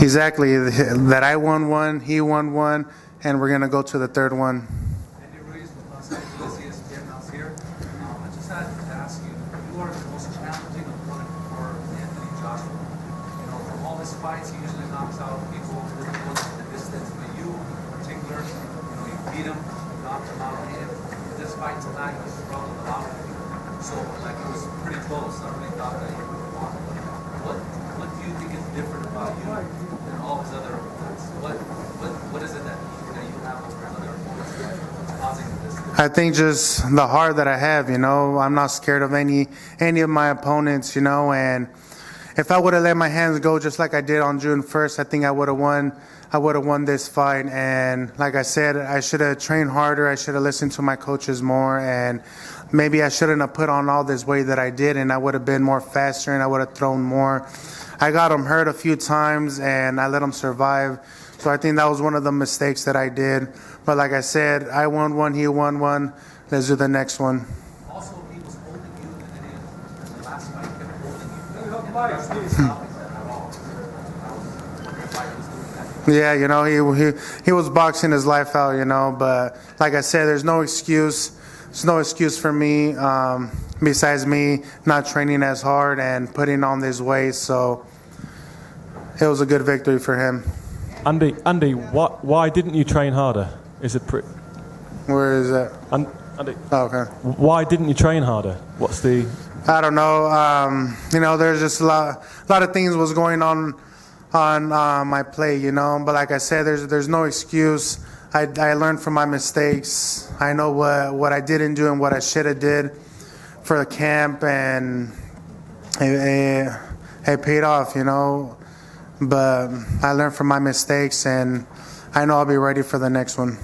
Exactly. That I won one, he won one, and we're going to go to the third one. Andy Ruiz with Los Angeles ESPN House here. I just had to ask you, you are the most challenging opponent for Anthony Joshua. You know, from all his fights, he usually knocks out people difficult in the distance, but you in particular, you know, you beat him, you knocked him out. And this fight tonight, you struggled a lot with him. So, like, it was pretty close. I really thought that you would have won. What do you think is different about you than all his other opponents? What is it that you have over other opponents that's causing this? I think just the heart that I have, you know. I'm not scared of any of my opponents, you know, and if I would have let my hands go just like I did on June 1st, I think I would have won. I would have won this fight, and like I said, I should have trained harder. I should have listened to my coaches more, and maybe I shouldn't have put on all this weight that I did, and I would have been more faster, and I would have thrown more. I got him hurt a few times, and I let him survive. So I think that was one of the mistakes that I did. But like I said, I won one, he won one. Let's do the next one. Also, he was holding you in the last fight. He kept holding you. Yeah, you know, he was boxing his life out, you know. But like I said, there's no excuse. There's no excuse for me besides me not training as hard and putting on this weight. So it was a good victory for him. Andy, why didn't you train harder? Is it Where is that? Andy. Oh, okay. Why didn't you train harder? What's the? I don't know. You know, there's just a lot of things was going on my plate, you know. But like I said, there's no excuse. I learned from my mistakes. I know what I didn't do and what I should have did for the camp, and it paid off, you know. But I learned from my mistakes, and I know I'll be ready for the next one.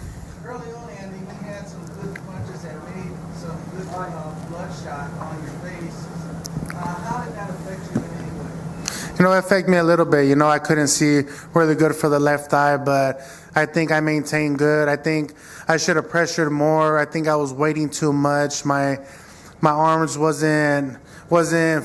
Early on, Andy, he had some good punches that made some good bloodshot on your face. How did that affect you in any way? You know, it affected me a little bit. You know, I couldn't see really good for the left eye, but I think I maintained good. I think I should have pressured more. I think I was waiting too much. My arms wasn't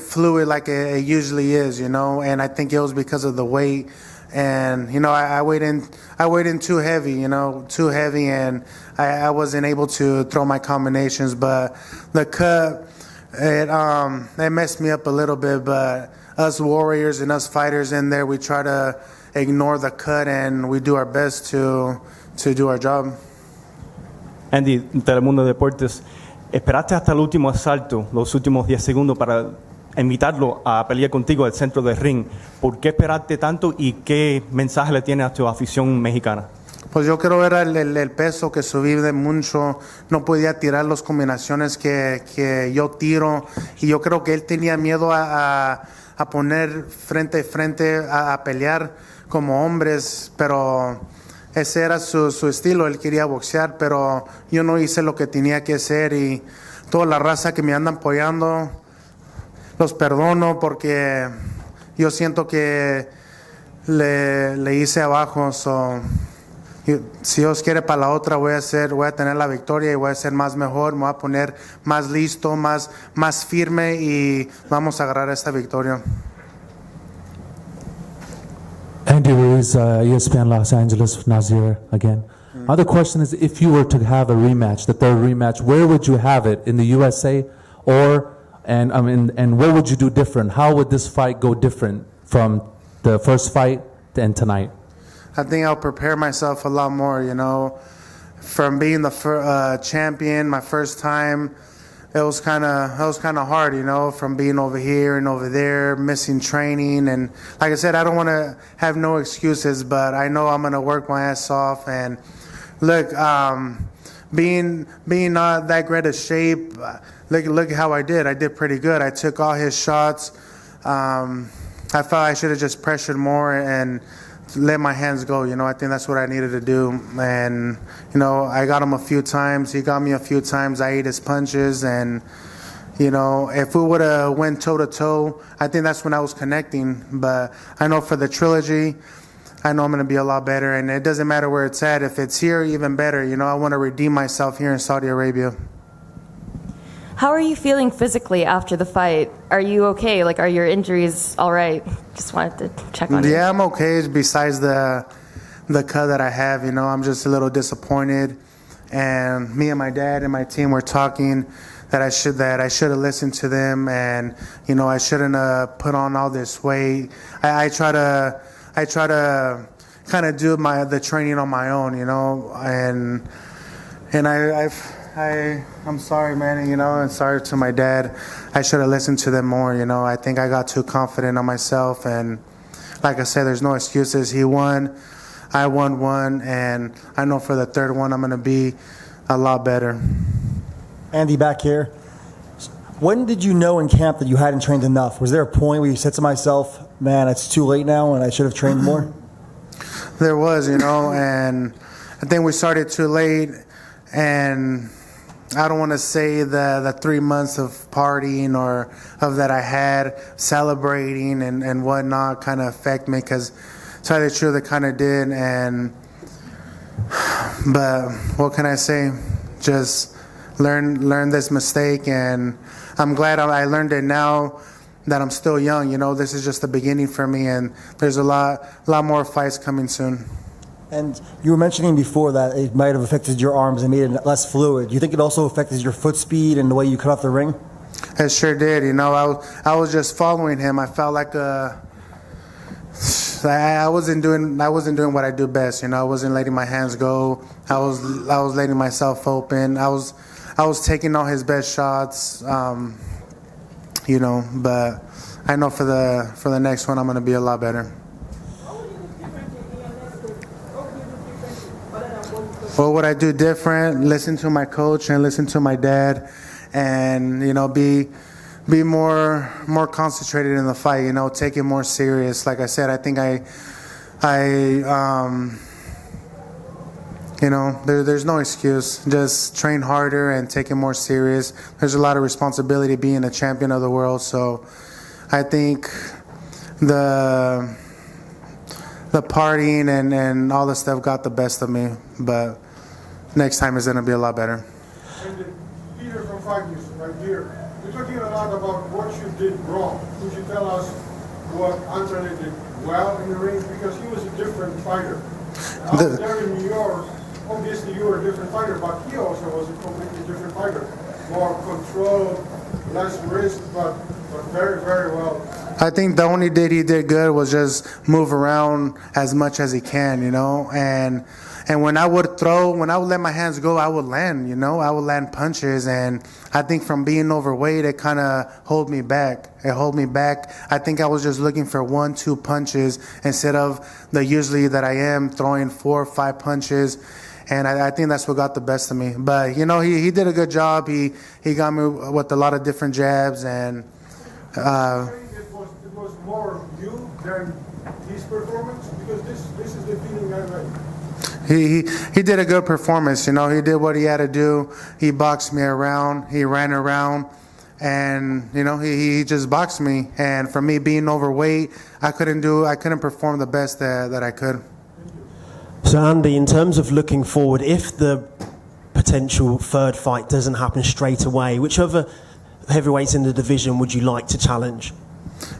fluid like it usually is, you know, and I think it was because of the weight. And, you know, I weighed in too heavy, you know, and I wasn't able to throw my combinations. But the cut, it messed me up a little bit. But us warriors and us fighters in there, we try to ignore the cut, and we do our best to do our job. Andy, Telemundo Deportes, esperaste hasta el último asalto, los últimos 10 segundos para invitarlo a pelear contigo al centro del ring. ¿Por qué esperaste tanto y qué mensaje le tienes a tu afición mexicana? Pues yo creo era el peso que subí de mucho, no podía tirar las combinaciones que yo tiro, y yo creo que él tenía miedo a poner frente a pelear como hombres, pero ese era su estilo. Él quería boxear, pero yo no hice lo que tenía que hacer, y toda la raza que me anda apoyando los perdono, porque yo siento que le hice abajo. Si Dios quiere, para la otra voy a tener la victoria y voy a ser más mejor, me voy a poner más listo, más firme, y vamos a agarrar esta victoria. Andy Ruiz, ESPN Los Angeles, Nazir again. Other question is, if you were to have a rematch, the third rematch, where would you have it? In the USA, and what would you do different? How would this fight go different from the first fight and tonight? I think I'll prepare myself a lot more, you know. From being the champion my first time, it was kind of hard, you know, from being over here and over there, missing training. And like I said, I don't want to have no excuses, but I know I'm going to work my ass off. And look, being not that great a shape, look how I did. I did pretty good. I took all his shots. I felt I should have just pressured more and let my hands go, you know. I think that's what I needed to do. And, you know, I got him a few times. He got me a few times. I ate his punches. And, you know, if we would have went toe-to-toe, I think that's when I was connecting. But I know for the trilogy, I know I'm going to be a lot better. And it doesn't matter where it's at. If it's here, even better. You know, I want to redeem myself here in Saudi Arabia. How are you feeling physically after the fight? Are you okay? Like, are your injuries all right? Just wanted to check on you. Yeah, I'm okay. Besides the cut that I have, I'm just a little disappointed. And me and my dad and my team were talking that I should have listened to them, and I shouldn't have put on all this weight. I try to kind of do the training on my own, and I'm sorry, man, and sorry to my dad. I should have listened to them more, I think I got too confident on myself, and like I said, there's no excuses. He won, I won one, and I know for the third one I'm going to be a lot better. Andy, back here. When did you know in camp that you hadn't trained enough? Was there a point where you said to myself, man, it's too late now and I should have trained more? There was, and I think we started too late, and I don't want to say the 3 months of partying or of that I had celebrating and whatnot kind of affect me, because to tell you the truth, it kind of did. But what can I say? Just learn this mistake, and I'm glad I learned it now that I'm still young. This is just the beginning for me, and there's a lot more fights coming soon. And you were mentioning before that it might have affected your arms and made it less fluid. Do you think it also affected your foot speed and the way you cut off the ring? It sure did. I was just following him. I felt like I wasn't doing what I do best. I wasn't letting my hands go. I was letting myself open. I was taking all his best shots. But I know for the next one I'm going to be a lot better. What would I do different? Listen to my coach and listen to my dad, and be more concentrated in the fight. Take it more serious. Like I said, I think there's no excuse. Just train harder and take it more serious. There's a lot of responsibility being a champion of the world. So I think the partying and all the stuff got the best of me. But next time is going to be a lot better. And Peter from Fight News, right here. You're talking a lot about what you did wrong. Could you tell us what Anthony did well in the ring? Because he was a different fighter. Out there in New York, obviously you were a different fighter, but he also was a completely different fighter. More control, less risk, but very, very well. I think the only thing he did good was just move around as much as he can, and when I would let my hands go, I would land, I would land punches, and I think from being overweight, it kind of held me back. I think I was just looking for 1-2 punches instead of the usually that I am throwing 4 or 5 punches. And I think that's what got the best of me. But, he did a good job. He got me with a lot of different jabs. And it was more you than his performance? Because this is the feeling I like. He did a good performance. He did what he had to do. He boxed me around. He ran around. And, he just boxed me. And for me being overweight, I couldn't perform the best that I could. So Andy, in terms of looking forward, if the potential third fight doesn't happen straight away, which other heavyweights in the division would you like to challenge?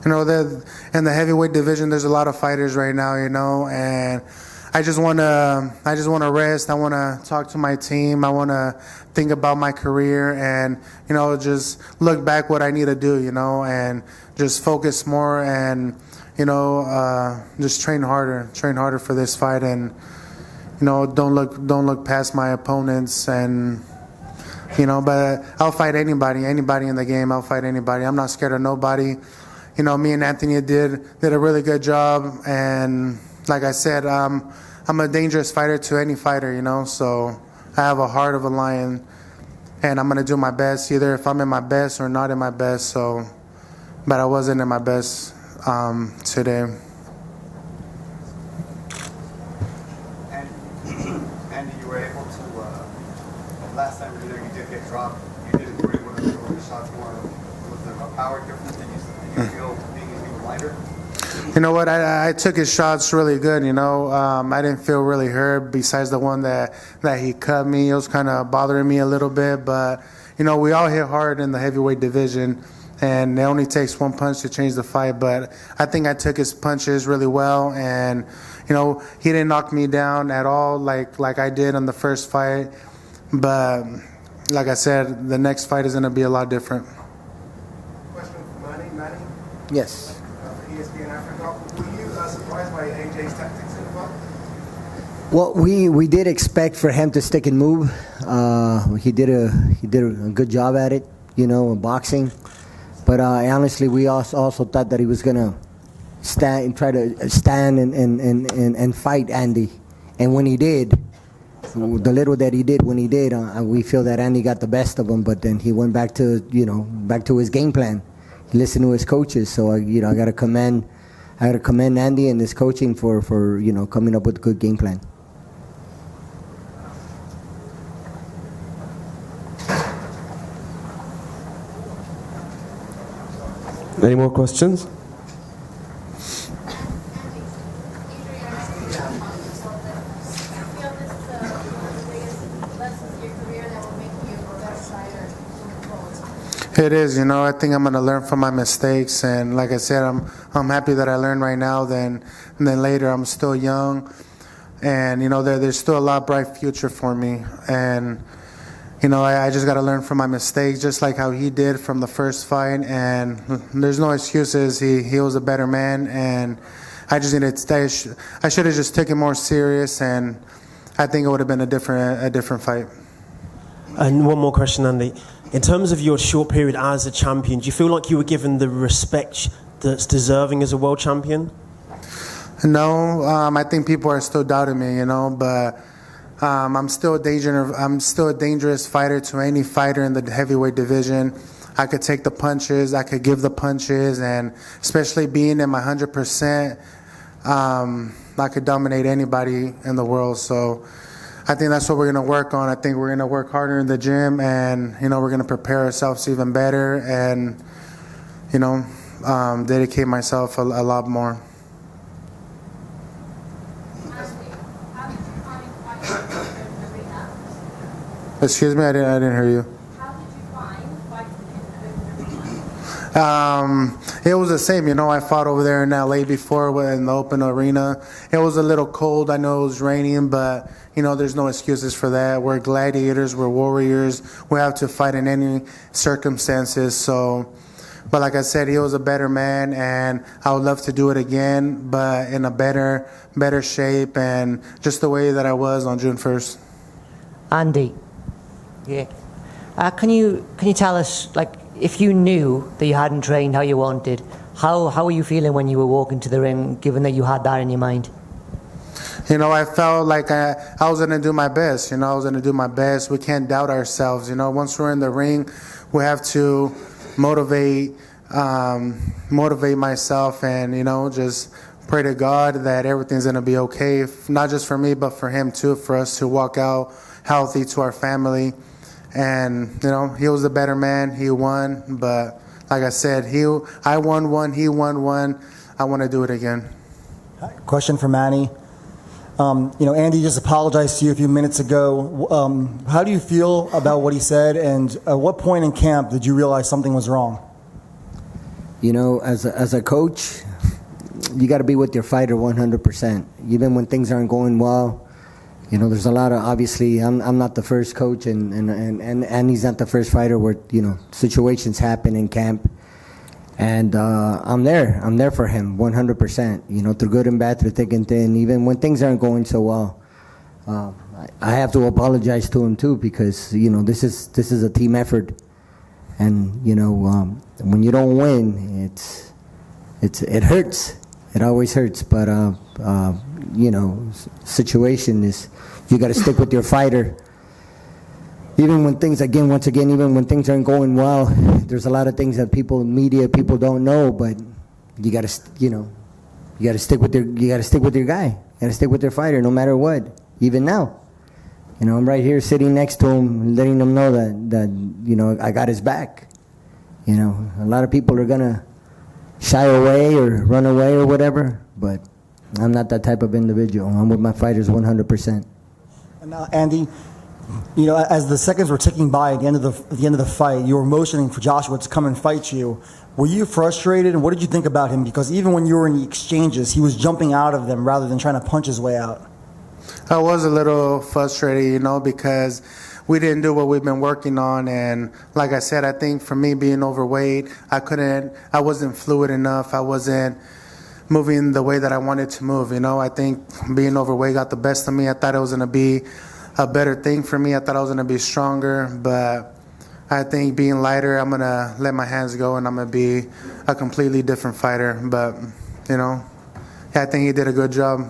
In the heavyweight division, there's a lot of fighters right now, and I just want to rest. I want to talk to my team. I want to think about my career and, just look back what I need to do, and just focus more and, just train harder for this fight, and, don't look past my opponents, and, but I'll fight anybody in the game. I'll fight anybody. I'm not scared of nobody. Me and Anthony did a really good job, and like I said, I'm a dangerous fighter to any fighter, so I have a heart of a lion, and I'm going to do my best, either if I'm in my best or not in my best, but I wasn't in my best today. Andy, you were able to, last time you were there, you did get dropped. You were able to throw the shots more. Was there a power difference that you feel being lighter? You know what? I took his shots really good. I didn't feel really hurt. Besides the one that he cut me, it was kind of bothering me a little bit. But we all hit hard in the heavyweight division, and it only takes one punch to change the fight. But I think I took his punches really well, and he didn't knock me down at all like I did on the first fight. But like I said, the next fight is going to be a lot different. Question for Manny. Yes. For ESPN Africa. Were you surprised by AJ's tactics in the fight? Well, we did expect for him to stick and move. He did a good job at it, in boxing. But honestly, we also thought that he was gonna try to stand and fight Andy. And when he did, the little that he did when he did, we feel that Andy got the best of him. But then he went back to his game plan. He listened to his coaches. So I gotta commend Andy and his coaching for coming up with a good game plan. Any more questions? It is, I think I'm going to learn from my mistakes, and like I said, I'm happy that I learned right now. Then later, I'm still young, and there's still a lot bright future for me, and I just got to learn from my mistakes, just like how he did from the first fight. And there's no excuses. He was a better man, and I just needed to I should have just taken it more serious, and I think it would have been a different fight. And one more question, Andy. In terms of your short period as a champion, do you feel like you were given the respect that's deserving as a world champion? No, I think people are still doubting me, but I'm still a dangerous fighter to any fighter in the heavyweight division. I could take the punches, I could give the punches, and especially being in my 100%, I could dominate anybody in the world. So I think that's what we're going to work on. I think we're going to work harder in the gym, and we're going to prepare ourselves even better, and dedicate myself a lot more. Excuse me, I didn't hear you. How did you find fighting in the arena? It was the same. I fought over there in LA before in the open arena. It was a little cold. I know it was raining, but there's no excuses for that. We're gladiators. We're warriors. We have to fight in any circumstances. So, but like I said, he was a better man, and I would love to do it again, but in a better shape and just the way that I was on June 1st. Andy. Yeah. Can you tell us, if you knew that you hadn't trained how you wanted, how were you feeling when you were walking to the ring, given that you had that in your mind? I felt like I was going to do my best. I was going to do my best. We can't doubt ourselves. Once we're in the ring, we have to motivate myself, and just pray to God that everything's going to be okay, not just for me, but for him too, for us to walk out healthy to our family. And he was the better man. He won, but like I said, I won one, he won one. I want to do it again. Question for Manny. Andy just apologized to you a few minutes ago. How do you feel about what he said, and at what point in camp did you realize something was wrong? As a coach, you got to be with your fighter 100%. Even when things aren't going well, there's a lot of, obviously, I'm not the first coach, and he's not the first fighter where, situations happen in camp. And I'm there for him 100%, through good and bad, through thick and thin, even when things aren't going so well. I have to apologize to him too, because, this is a team effort. And, when you don't win, it hurts. It always hurts. But, situation is, you got to stick with your fighter. Even when things, even when things aren't going well, there's a lot of things that media people don't know, but you got to stick with your guy. You got to stick with your fighter no matter what. Even now, I'm right here sitting next to him, letting him know that I got his back. A lot of people are gonna shy away or run away or whatever, but I'm not that type of individual. I'm with my fighters 100%. And now, Andy, You know, as the seconds were ticking by at the end of the fight, you were motioning for Joshua to come and fight you. Were you frustrated, and what did you think about him? Because even when you were in the exchanges, he was jumping out of them rather than trying to punch his way out. I was a little frustrated, you know, because we didn't do what we've been working on. And like I said, I think for me being overweight, I wasn't fluid enough. I wasn't moving the way that I wanted to move, you know. I think being overweight got the best of me. I thought it was going to be a better thing for me. I thought I was going to be stronger, but I think being lighter, I'm going to let my hands go and I'm going to be a completely different fighter. But, you know, yeah, I think he did a good job.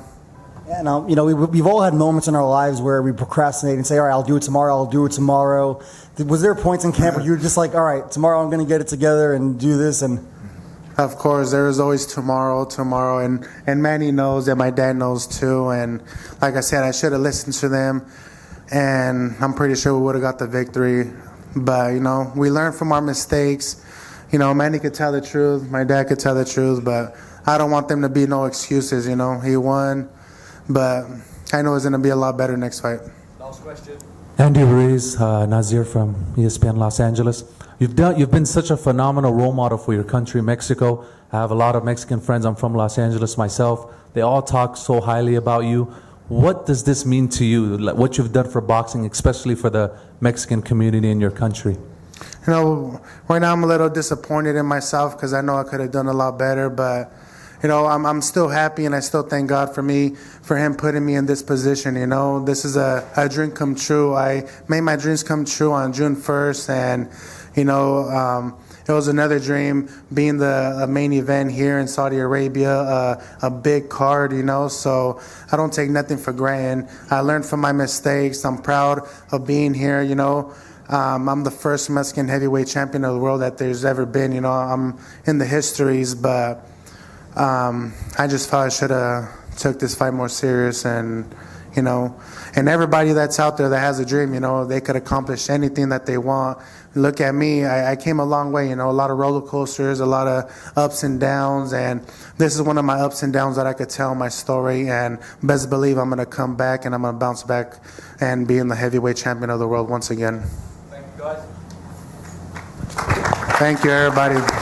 Yeah, now, you know, we've all had moments in our lives where we procrastinate and say, all right, I'll do it tomorrow. Was there points in camp where you were just like, all right, tomorrow I'm going to get it together and do this? And of course, there is always tomorrow, and Manny knows, and my dad knows too. And like I said, I should have listened to them, and I'm pretty sure we would have got the victory. But, you know, we learn from our mistakes. You know, Manny could tell the truth, my dad could tell the truth, but I don't want them to be no excuses, you know. He won, but I know it's going to be a lot better next fight. Last question. Andy Ruiz, Nazir from ESPN Los Angeles. You've been such a phenomenal role model for your country, Mexico. I have a lot of Mexican friends. I'm from Los Angeles myself. They all talk so highly about you. What does this mean to you, like what you've done for boxing, especially for the Mexican community in your country? You know, right now I'm a little disappointed in myself because I know I could have done a lot better, but you know, I'm still happy, and I still thank God for him putting me in this position. You know, this is a dream come true. I made my dreams come true on June 1st, and you know, it was another dream being the main event here in Saudi Arabia, a big card, you know, so I don't take nothing for granted. I learned from my mistakes. I'm proud of being here, you know. I'm the first Mexican heavyweight champion of the world that there's ever been, you know. I'm in the histories, but I just thought I should have took this fight more serious, and you know, and everybody that's out there that has a dream, you know, they could accomplish anything that they want. Look at me, I came a long way, you know, a lot of roller coasters, a lot of ups and downs, and this is one of my ups and downs that I could tell my story, and best believe I'm going to come back and I'm going to bounce back and be in the heavyweight champion of the world once again. Thank you, guys. Thank you, everybody.